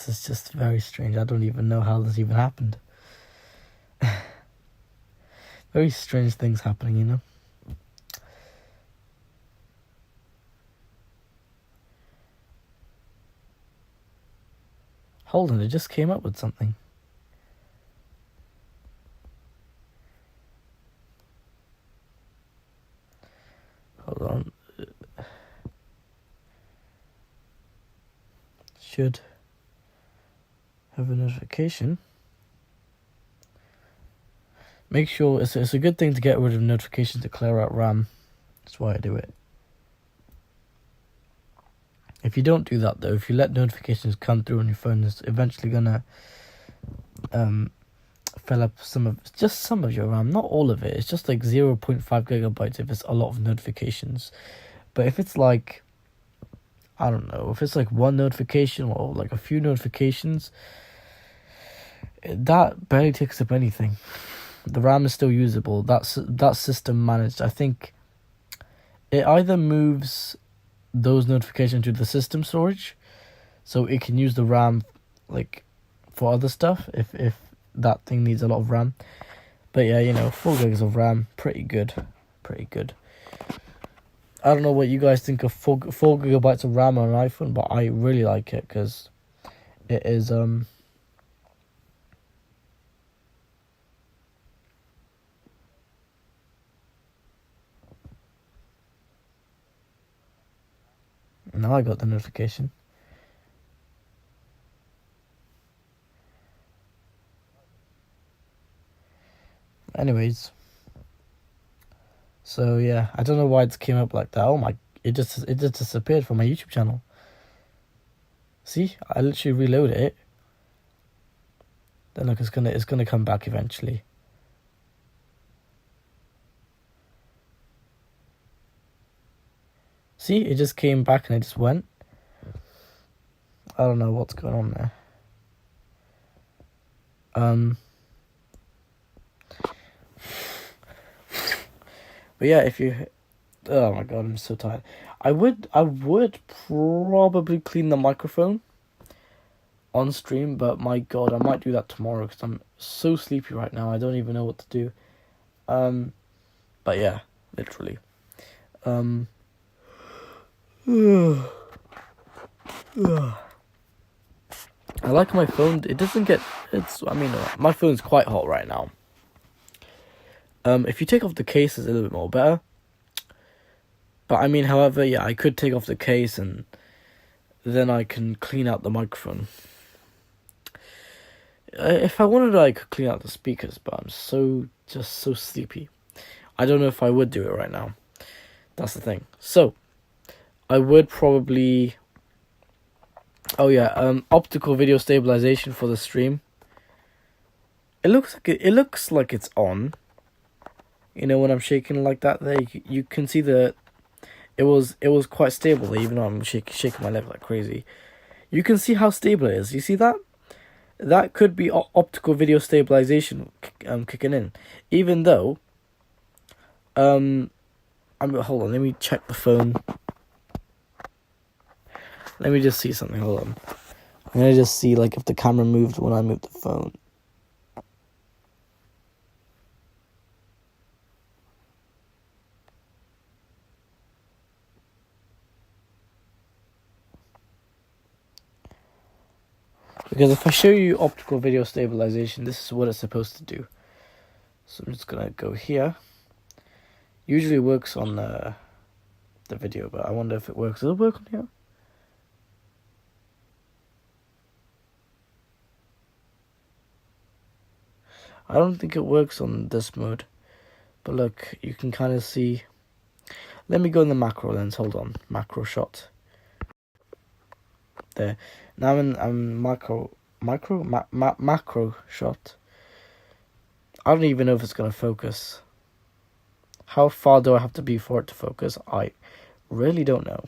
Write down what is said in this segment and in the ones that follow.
This is just very strange. I don't even know how this even happened. Very strange things happening, you know? Hold on, it just came up with something. Hold on. Should have a notification. Make sure it's a good thing to get rid of notifications to clear out RAM. That's why I do it. If you don't do that though, if you let notifications come through on your phone, it's eventually gonna fill up some of your RAM, not all of it. It's just like 0.5 gigabytes if it's a lot of notifications. But if it's like, I don't know, if it's like one notification or like a few notifications, that barely takes up anything. The RAM is still usable. That's system managed. I think it either moves those notifications to the system storage, so it can use the RAM like for other stuff if that thing needs a lot of RAM. But yeah, you know, 4 gigs of RAM, pretty good. I don't know what you guys think of 4 gigabytes of RAM on an iPhone, but I really like it because it is now I got the notification. Anyways, so yeah, I don't know why it came up like that. Oh my, it just disappeared from my YouTube channel. See, I literally reloaded it. Then look, it's gonna come back eventually. See, it just came back and it just went. I don't know what's going on there. But yeah, if you, oh my god, I'm so tired. I would probably clean the microphone on stream, but my god, I might do that tomorrow because I'm so sleepy right now. I don't even know what to do. But yeah, literally. I like my phone. It doesn't get. My phone's quite hot right now. If you take off the case, it's a little bit more better. But I mean, however, yeah, I could take off the case and then I can clean out the microphone. If I wanted, I could clean out the speakers, but I'm so sleepy. I don't know if I would do it right now. That's the thing. So, I would probably. Oh yeah, optical video stabilization for the stream. It looks like it's on. You know, when I'm shaking like that, there you can see that it was quite stable. Even though I'm shaking my leg like crazy, you can see how stable it is. You see that? That could be optical video stabilization kicking in. Even though, hold on. Let me check the phone. Let me just see something. Hold on. I'm gonna just see like if the camera moved when I moved the phone. Because if I show you optical video stabilization, this is what it's supposed to do. So I'm just gonna go here. Usually it works on the video, but I wonder if it works. Does it work on here? I don't think it works on this mode. But look, you can kind of see. Let me go in the macro lens. Hold on. Macro shot. There. Now I'm macro shot. I don't even know if it's going to focus. How far do I have to be for it to focus? I really don't know.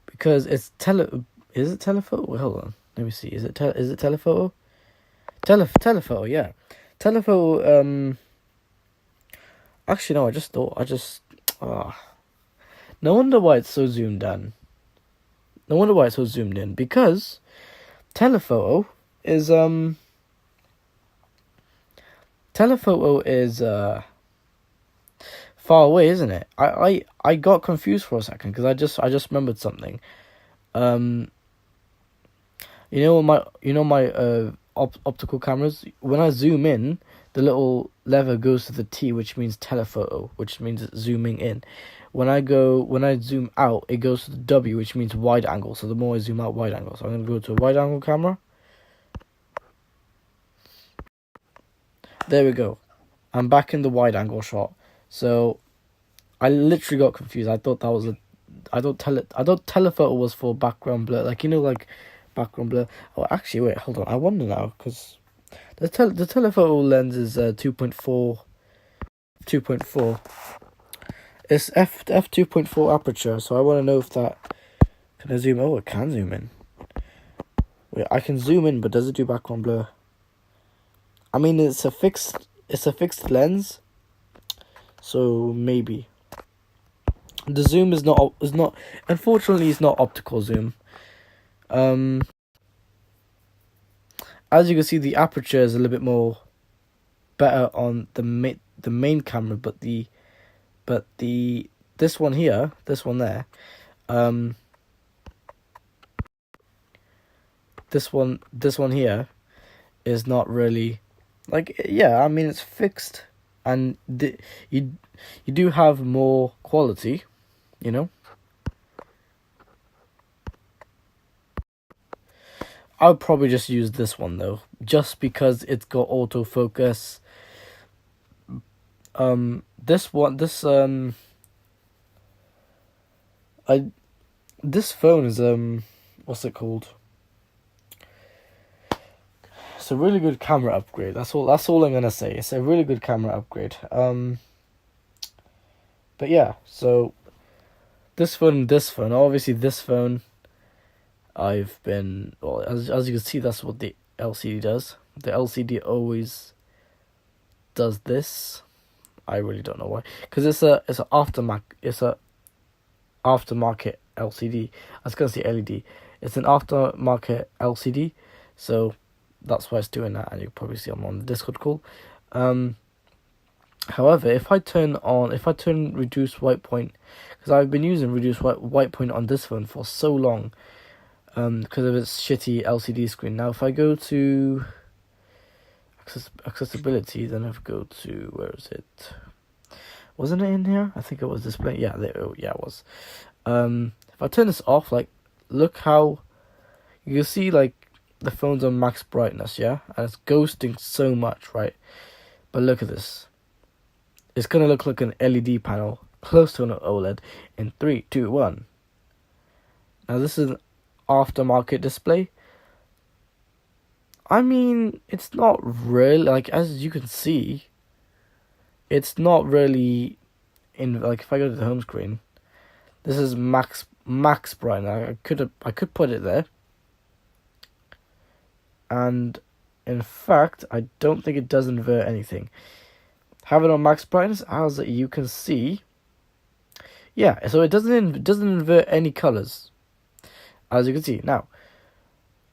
Because it's is it telephoto? Wait, hold on. Let me see. Is it telephoto? Telephoto, yeah. Telephoto, actually no, no wonder why it's so zoomed in. Because telephoto is telephoto is far away, isn't it? I got confused for a second because I just remembered something. My optical cameras, when I zoom in, the little lever goes to the T, which means telephoto, which means it's zooming in. When I zoom out, it goes to the W, which means wide angle. So the more I zoom out, wide angle. So I'm gonna go to a wide angle camera. There we go. I'm back in the wide angle shot. So I literally got confused. I thought telephoto was for background blur, like background blur. Oh, actually, wait, hold on. I wonder now because the telephoto lens is 2.4. It's f 2.4 aperture. So I want to know if that can I zoom. Oh, it can zoom in. Wait, I can zoom in, but does it do background blur? I mean, it's a fixed lens, so maybe. The zoom is not unfortunately it's not optical zoom. As you can see, the aperture is a little bit more better on the main camera, but this one here, this one there, this one here is not really like, yeah, I mean, it's fixed, and you do have more quality, you know. I would probably just use this one though, just because it's got autofocus. This phone is what's it called? It's a really good camera upgrade. That's all I'm gonna say. It's a really good camera upgrade. But yeah, so this phone, obviously this phone, as you can see, that's what the LCD does. The LCD always does this. I really don't know why, because it's a aftermarket LCD. I was gonna say LED. It's an aftermarket LCD, so that's why it's doing that, and you can probably see I'm on the Discord call. However, if I turn reduce white point, because I've been using reduce white point on this phone for so long, because of its shitty LCD screen. Now, if I go to accessibility, then I go to, where is it? Wasn't it in here? I think it was display. Yeah, it was. If I turn this off, like, look how you can see, like, the phone's on max brightness, yeah, and it's ghosting so much, right? But look at this. It's gonna look like an LED panel close to an OLED in 3, 2, 1. Now this is an aftermarket display. I mean, it's not really, like, as you can see, it's not really in, like, if I go to the home screen, this is max brightness. I could put it there. And in fact, I don't think it does invert anything. Have it on max brightness, as you can see. Yeah, so it doesn't invert any colors, as you can see. Now,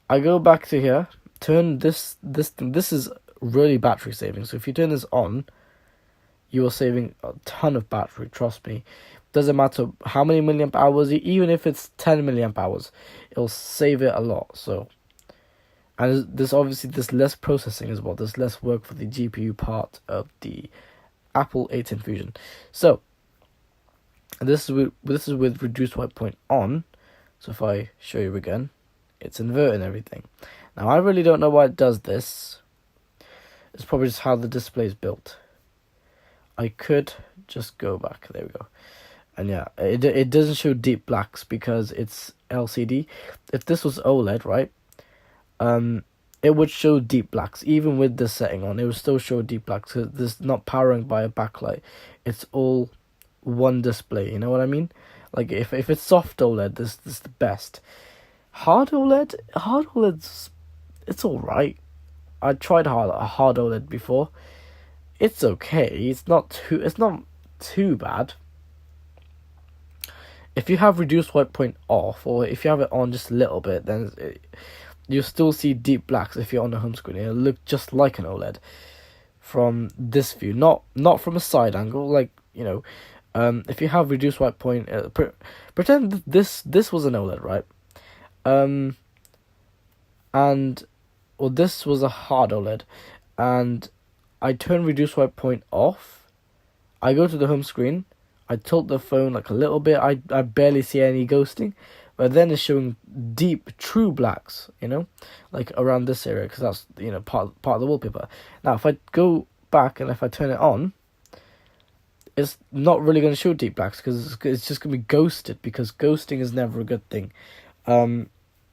I go back to here. Turn this is really battery saving. So if you turn this on, you are saving a ton of battery. Trust me. Doesn't matter how many milliamp hours, even if it's 10 milliamp hours, it'll save it a lot. So. And there's obviously less processing as well. There's less work for the GPU part of the Apple A10 Fusion. So this is with reduced white point on. So if I show you again, it's inverting everything. Now I really don't know why it does this. It's probably just how the display is built. I could just go back. There we go. And yeah, it doesn't show deep blacks because it's LCD. If this was OLED, right? It would show deep blacks. Even with this setting on, it would still show deep blacks because this is not powering by a backlight. It's all one display, you know what I mean? Like, if it's soft OLED, this is the best. Hard OLED's, it's alright. I tried hard OLED before. It's okay. It's not too bad. If you have reduced white point off, or if you have it on just a little bit, then you'll still see deep blacks if you're on the home screen. It'll look just like an OLED from this view, not from a side angle. Like, you know, if you have reduced white point, pretend this was an OLED, right? And well, this was a hard OLED, and I turn reduce white point off. I go to the home screen. I tilt the phone like a little bit. I barely see any ghosting, but then it's showing deep, true blacks. You know, like around this area, because that's, you know, part of the wallpaper. Now, if I go back and if I turn it on, it's not really going to show deep blacks because it's just going to be ghosted, because ghosting is never a good thing.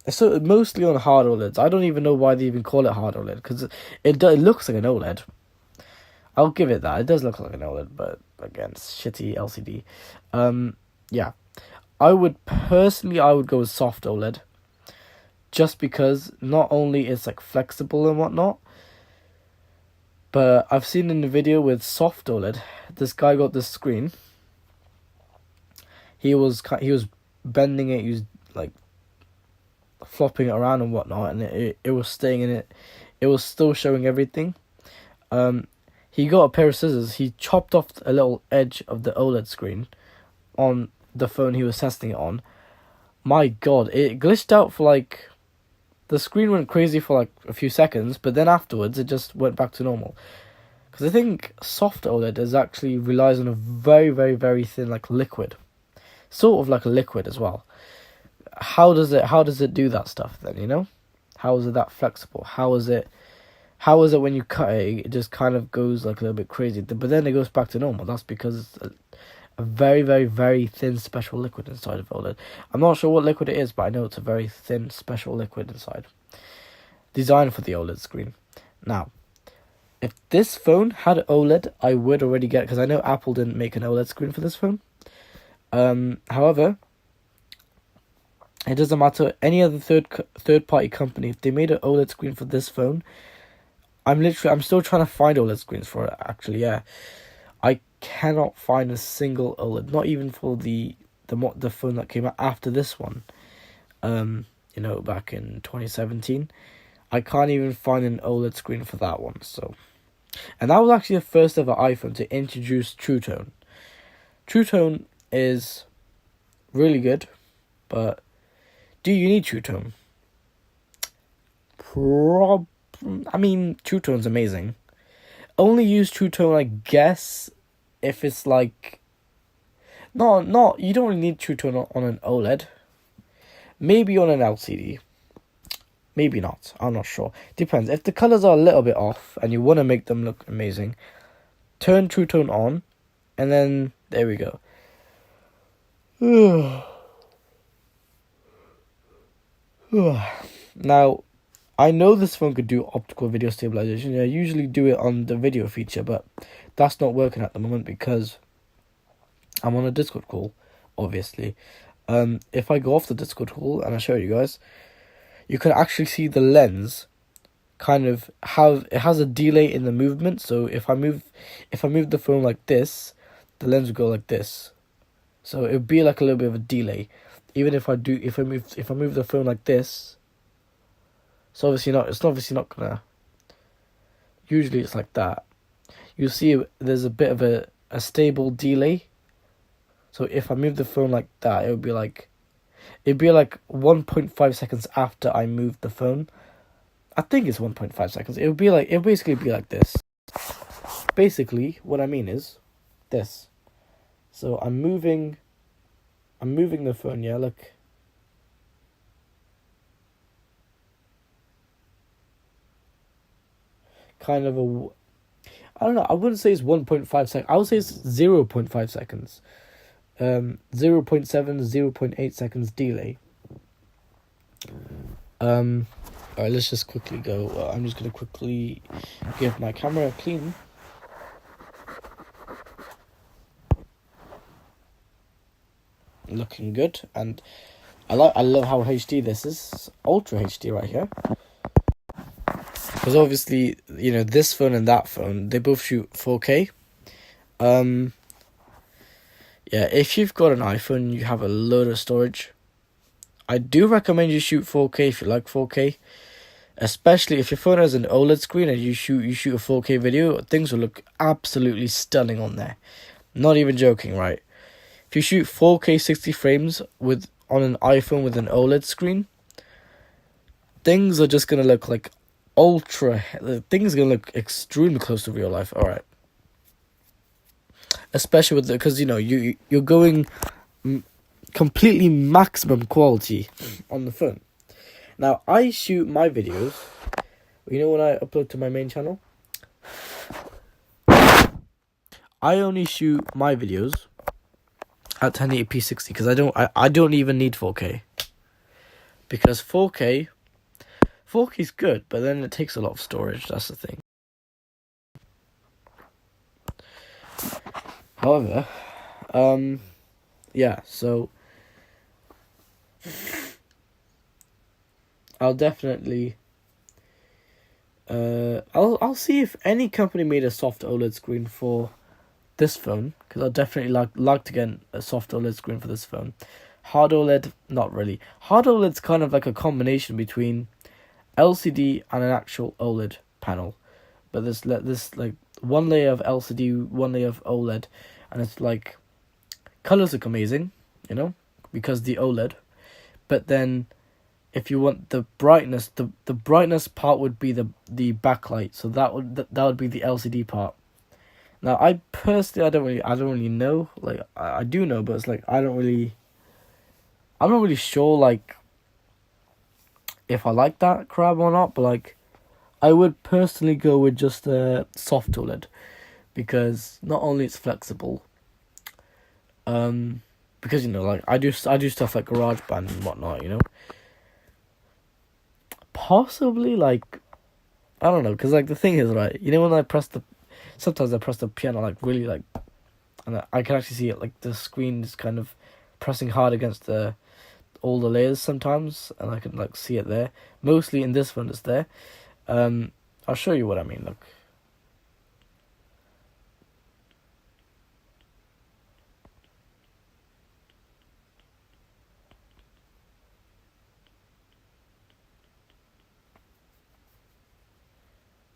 So mostly on hard OLEDs. I don't even know why they even call it hard OLED, because it looks like an OLED. I'll give it that. It does look like an OLED, but again, it's shitty LCD. Yeah. I would go with soft OLED, just because not only it's like flexible and whatnot, but I've seen in the video with soft OLED, this guy got this screen. He was bending it, he was like flopping it around and whatnot, and it was staying in it. It was still showing everything. He got a pair of scissors. He chopped off a little edge of the OLED screen on the phone he was testing it on. My God, it glitched out for like, the screen went crazy for like a few seconds, but then afterwards it just went back to normal. Because I think soft OLED relies on a very, very, very thin like liquid, sort of like a liquid as well. How does it do that stuff then? You know, how is it that flexible? How is it when you cut it, it just kind of goes like a little bit crazy, but then it goes back to normal? That's because it's a very, very, very thin special liquid inside of OLED. I'm not sure what liquid it is, but I know it's a very thin special liquid inside, designed for the OLED screen. Now, if this phone had OLED, I would already get it, because I know Apple didn't make an OLED screen for this phone. However, it doesn't matter. Any other third party company, if they made an OLED screen for this phone, I'm still trying to find OLED screens for it. Actually, yeah, I cannot find a single OLED, not even for the phone that came out after this one. You know, back in 2017, I can't even find an OLED screen for that one. So, and that was actually the first ever iPhone to introduce True Tone. True Tone is really good, but do you need True Tone? I mean, True Tone's amazing. Only use True Tone, I guess, if it's like, no, you don't really need True Tone on an OLED. Maybe on an LCD. Maybe not. I'm not sure. Depends. If the colors are a little bit off and you want to make them look amazing, turn True Tone on, and then there we go. Now, I know this phone could do optical video stabilization. I usually do it on the video feature, but that's not working at the moment because I'm on a Discord call, obviously. If I go off the Discord call and I show you guys, you can actually see the lens kind of it has a delay in the movement. So if I move the phone like this, the lens will go like this. So it would be like a little bit of a delay. Even if I move the phone like this, it's obviously not gonna. Usually it's like that. You see there's a bit of a stable delay. So if I move the phone like that, it'd be like 1.5 seconds after I moved the phone. I think it's 1.5 seconds. It'll basically be like this. Basically, what I mean is this. So I'm moving the phone, yeah, look. Kind of I don't know, I wouldn't say it's 1.5 seconds. I would say it's 0.5 seconds. 0.7, 0.8 seconds delay. Alright, let's just quickly go. I'm just going to quickly give my camera a clean. Looking good, and I love how HD this is. Ultra HD right here. Because obviously, you know, this phone and that phone, they both shoot 4K. Yeah, if you've got an iPhone, you have a load of storage, I do recommend you shoot 4K if you like 4K. Especially if your phone has an OLED screen and you shoot a 4K video, things will look absolutely stunning on there. Not even joking, right? If you shoot 4K 60 frames on an iPhone with an OLED screen, things are just gonna look like things are gonna look extremely close to real life. All right. Especially with because you're going completely maximum quality on the phone. Now, I shoot my videos, when I upload to my main channel, I only shoot my videos at 1080p 60 because I don't even need 4K. Because 4K is good, but then it takes a lot of storage, that's the thing. However, yeah, so I'll definitely I'll see if any company made a soft OLED screen for this phone, because I'll definitely like to get a soft OLED screen for this phone. Hard OLED, not really. Hard OLED's kind of like a combination between LCD and an actual OLED panel, but this like one layer of LCD, one layer of OLED, and it's like colors look amazing, because the OLED, but then if you want the brightness, the brightness part would be the backlight, so that would be the LCD part. Now, I personally, I don't really know. Like, I do know, but it's like I'm not really sure, like, if I like that crap or not. But like, I would personally go with just a soft OLED, because not only it's flexible, because like I do stuff like GarageBand and whatnot, Possibly, like, I don't know, because like the thing is, right, when sometimes I press the piano like really, like, and I can actually see it, like the screen is kind of pressing hard against all the layers sometimes, and I can like see it there. Mostly in this one it's there. I'll show you what I mean. Look.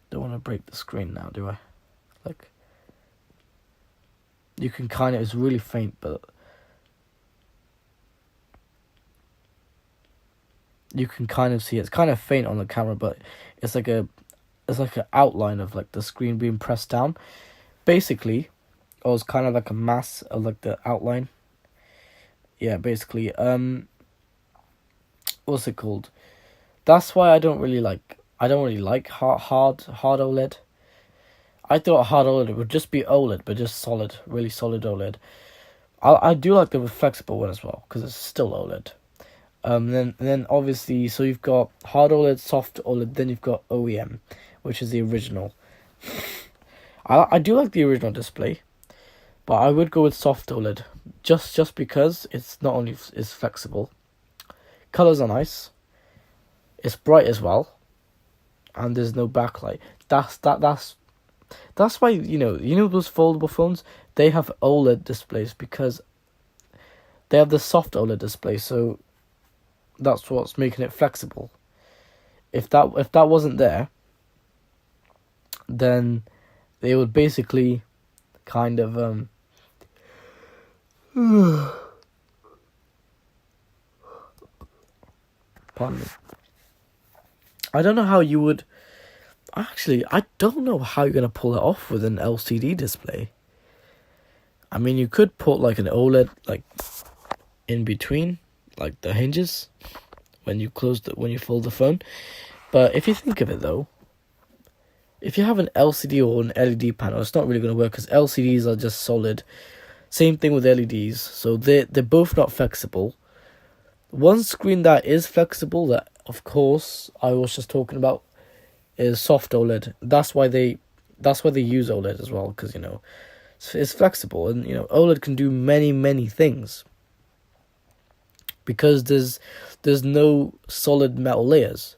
Don't want to break the screen now, do I? Like, you can kind of, it's really faint, but you can kind of see it's kind of faint on the camera, but it's like an outline of like the screen being pressed down. Basically, it's kind of like a mass of like the outline. Yeah, basically, what's it called? That's why I don't really like hard OLED. I thought hard OLED would just be OLED, but just solid, really solid OLED. I do like the flexible one as well, because it's still OLED. Then obviously, so you've got hard OLED, soft OLED, then you've got OEM, which is the original. I do like the original display, but I would go with soft OLED, just because it's not only is flexible, colors are nice, it's bright as well, and there's no backlight. That's why those foldable phones, they have OLED displays, because they have the soft OLED display, so that's what's making it flexible. If that wasn't there, then they would basically kind of pardon me. I don't know how you would. Actually, I don't know how you're gonna pull it off with an LCD display. I mean, you could put like an OLED like in between, like the hinges, when you fold the phone. But if you think of it though, if you have an LCD or an LED panel, it's not really gonna work, because LCDs are just solid. Same thing with LEDs, so they're both not flexible. One screen that is flexible, that of course I was just talking about, is soft OLED. That's why they use OLED as well, because it's flexible, and OLED can do many things, because there's no solid metal layers.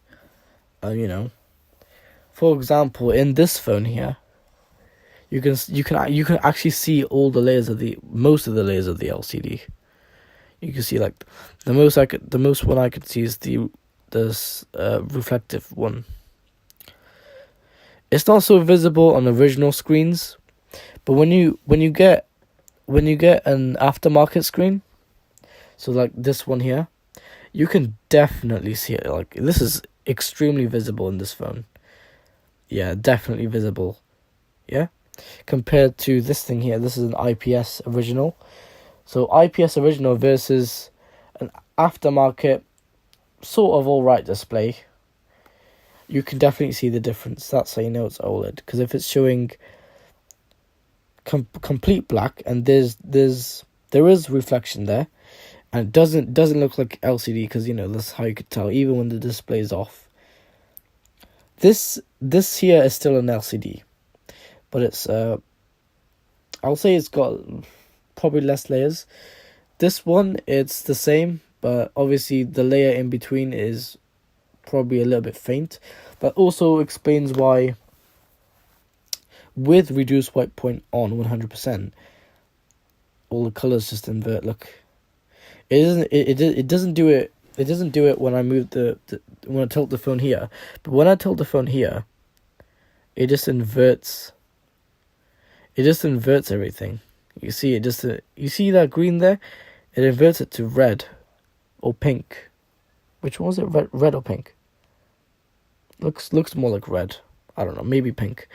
For example, in this phone here, you can actually see all the layers of most of the layers of the LCD. You can see like the most one I could see is the reflective one. It's not so visible on original screens, but when you get an aftermarket screen, so like this one here, you can definitely see it. Like this is extremely visible in this phone. Yeah, definitely visible. Yeah, compared to this thing here, this is an IPS original. So IPS original versus an aftermarket sort of alright display. You can definitely see the difference. That's how you know it's OLED. Because if it's showing complete black and there is reflection there, and it doesn't look like LCD, because that's how you could tell even when the display is off. This here is still an LCD, but it's I'll say it's got probably less layers. This one, it's the same, but obviously the layer in between is probably a little bit faint. That also explains why with reduced white point on 100%, all the colors just invert. Look, it doesn't do it. It doesn't do it when I move when I tilt the phone here. But when I tilt the phone here, it just inverts. It just inverts everything. You see you see that green there? It inverts it to red or pink. Which one was it? Red or pink? Looks more like red. I don't know, maybe pink.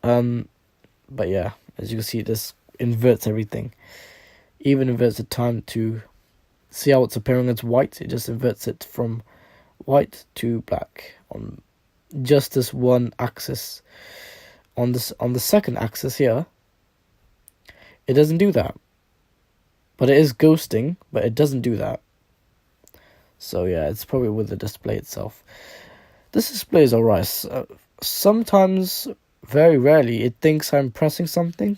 But yeah, as you can see, it just inverts everything. Even inverts the time to see how it's appearing as white. It just inverts it from white to black on just this one axis. On the second axis here, it doesn't do that. But it is ghosting, but it doesn't do that. So yeah, it's probably with the display itself. This display is alright. Sometimes, very rarely, it thinks I'm pressing something.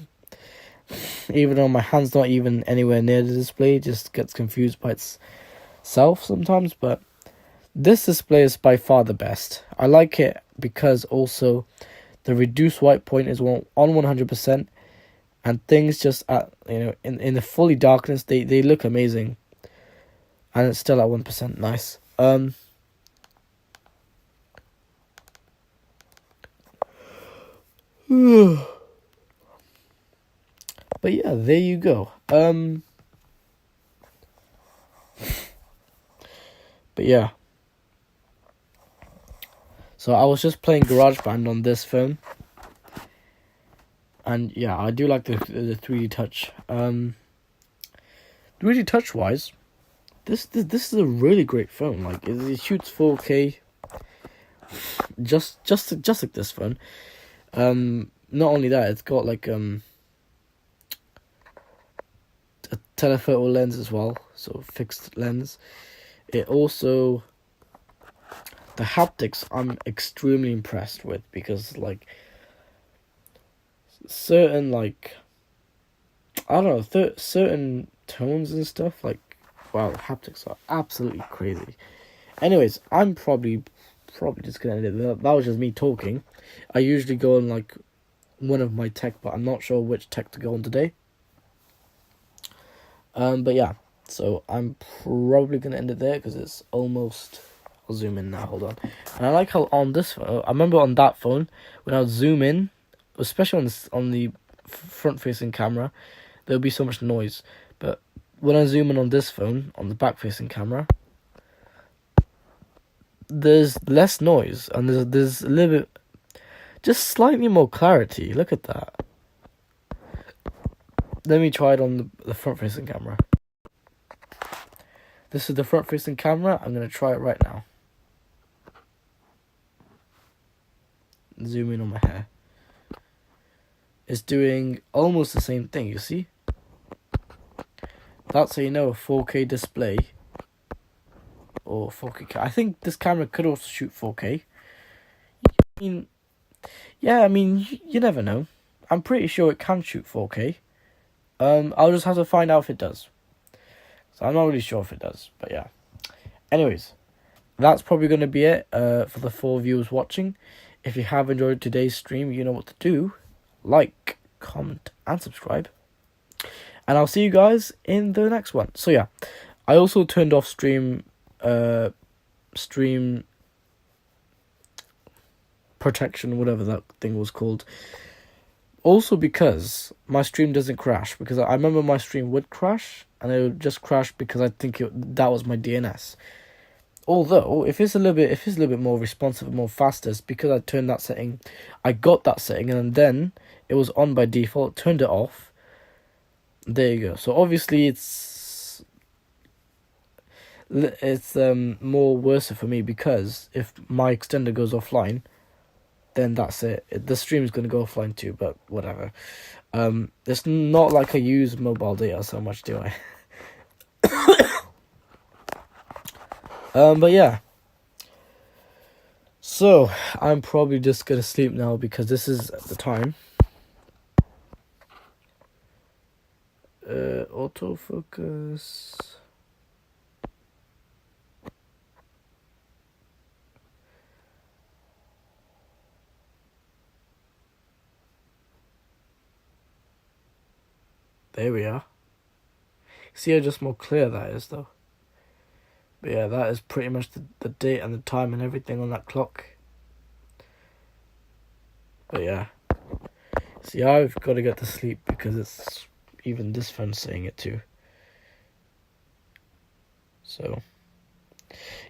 Even though my hand's not even anywhere near the display, it just gets confused by itself sometimes. But this display is by far the best. I like it because also the reduced white point is on 100%. And things just at in the fully darkness, they look amazing. And it's still at 1%. Nice. But yeah, there you go. But yeah. So I was just playing GarageBand on this phone. And yeah, I do like the 3D touch. 3D touch wise, this is a really great phone. Like it shoots 4K. Just like this phone. Not only that, it's got like a telephoto lens as well, so fixed lens. It also, the haptics I'm extremely impressed with, because like certain like I don't know certain tones and stuff, like wow, haptics are absolutely crazy. Anyways, I'm probably just gonna end it. That was just me talking. I usually go on like one of my tech, but I'm not sure which tech to go on today. But yeah, so I'm probably gonna end it there because it's almost. I'll zoom in now. Hold on. And I like how on this phone, I remember on that phone when I would zoom in, especially on the front-facing camera, there'll be so much noise. But when I zoom in on this phone, on the back-facing camera, there's less noise and there's a little bit, just slightly more clarity. Look at that. Let me try it on the front-facing camera. This is the front-facing camera. I'm going to try it right now. Zoom in on my hair. It's doing almost the same thing, you see? That's how you know a 4K display or 4K. I think this camera could also shoot 4K. I mean, you never know. I'm pretty sure it can shoot 4K. I'll just have to find out if it does. So I'm not really sure if it does, but yeah. Anyways, that's probably going to be it for the 4 viewers watching. If you have enjoyed today's stream, you know what to do. Like, comment, and subscribe. And I'll see you guys in the next one. So yeah, I also turned off stream protection, whatever that thing was called. Also because my stream doesn't crash, because I remember my stream would crash, and it would just crash because I think that was my DNS. Although if it's a little bit more responsive and more faster, it's because I turned that setting. I got that setting, and then it was on by default. Turned it off. There you go. So obviously it's more worse for me, because if my extender goes offline, then that's it. The stream is going to go offline too, but whatever. It's not like I use mobile data so much, do I? But yeah. So, I'm probably just going to sleep now, because this is the time. Autofocus. There we are. See how just more clear that is, though. But yeah, that is pretty much the date and the time and everything on that clock. But yeah. See, I've got to get to sleep, because it's even this phone saying it too. So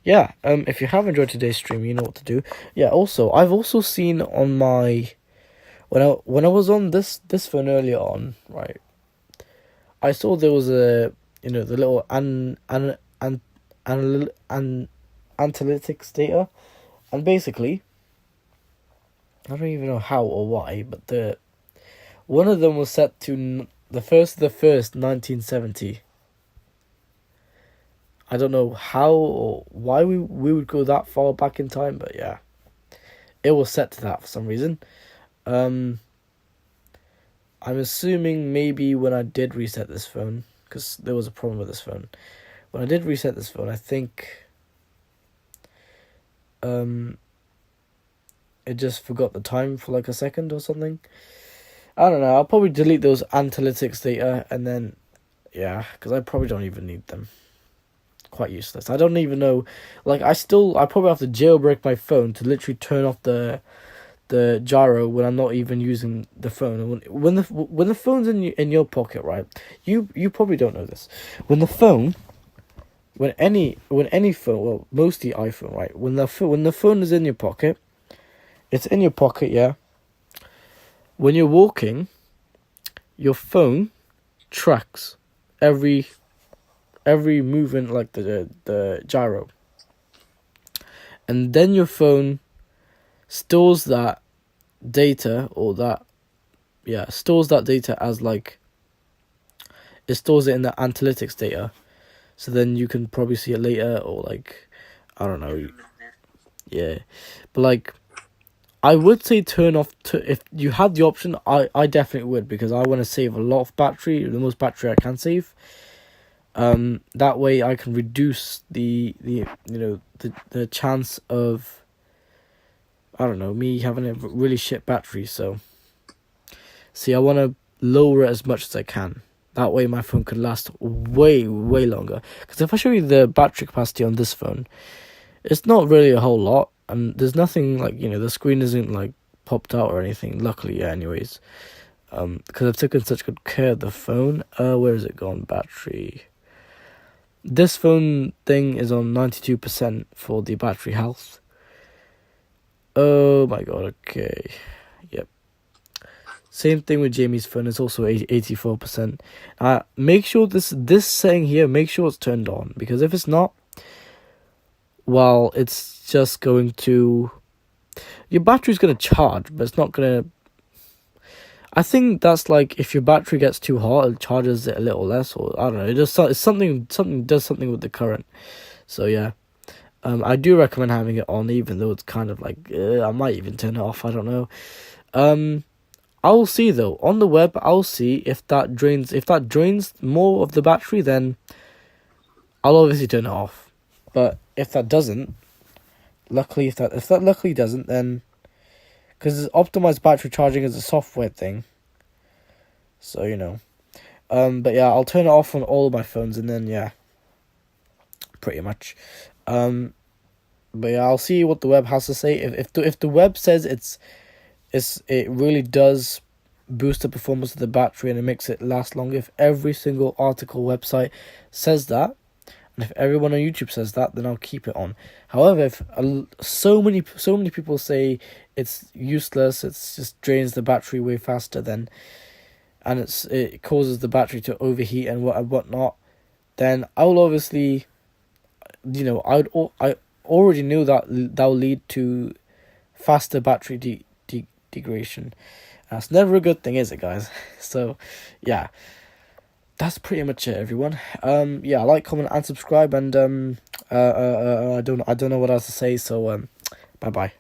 yeah, if you have enjoyed today's stream, you know what to do. Yeah, also, I've also seen on my when I was on this phone earlier on, right, I saw there was the little analytics data, and basically, I don't even know how or why, but one of them was set to the 1st, 1970. I don't know how or why we would go that far back in time, but yeah, it was set to that for some reason. I'm assuming maybe when I did reset this phone, because there was a problem with this phone. When I did reset this phone, I think it just forgot the time for like a second or something. I don't know. I'll probably delete those analytics data, and then yeah, because I probably don't even need them. Quite useless. I don't even know. Like I probably have to jailbreak my phone to literally turn off the gyro when I'm not even using the phone. When the phone's in your pocket, right? You probably don't know this. When any phone, well, mostly iPhone, right? When the phone is in your pocket, it's in your pocket, yeah. When you're walking, your phone tracks every movement, like the gyro, and then your phone stores that data, stores that data as like, it stores it in the analytics data, so then you can probably see it later, or like, I don't know, yeah, but like, I would say turn off if you had the option. I definitely would, because I want to save a lot of battery, the most battery I can save. That way I can reduce the chance of, I don't know, me having a really shit battery. So see, I want to lower it as much as I can. That way my phone could last way longer. Because if I show you the battery capacity on this phone, it's not really a whole lot, and there's nothing like, the screen isn't like popped out or anything, luckily, anyways. Because I've taken such good care of the phone. Where is it gone? Battery. This phone thing is on 92% for the battery health. Oh my god, okay. Yep. Same thing with Jamie's phone, it's also 84%. Make sure this setting here, make sure it's turned on, because if it's not, well, it's just going to, your battery's going to charge, but it's not going to, I think that's like, if your battery gets too hot, it charges it a little less, or I don't know, it's something does something with the current. So yeah, I do recommend having it on, even though it's kind of like, I might even turn it off, I don't know. I'll see though, on the web, I'll see if that drains more of the battery, then I'll obviously turn it off. But if that doesn't, luckily, if that luckily doesn't, then, because optimized battery charging is a software thing, so but yeah, I'll turn it off on all of my phones, and then yeah, pretty much. But yeah, I'll see what the web has to say. If the web says it really does boost the performance of the battery and it makes it last longer, if every single article website says that, and if everyone on YouTube says that, then I'll keep it on. However, if so many people say it's useless, it's just drains the battery way faster and it causes the battery to overheat and whatnot, then I will obviously, I already knew that will lead to faster battery degradation. That's never a good thing, is it, guys? So, yeah, that's pretty much it, everyone. Yeah, like, comment, and subscribe, and I don't know what else to say. So, bye bye.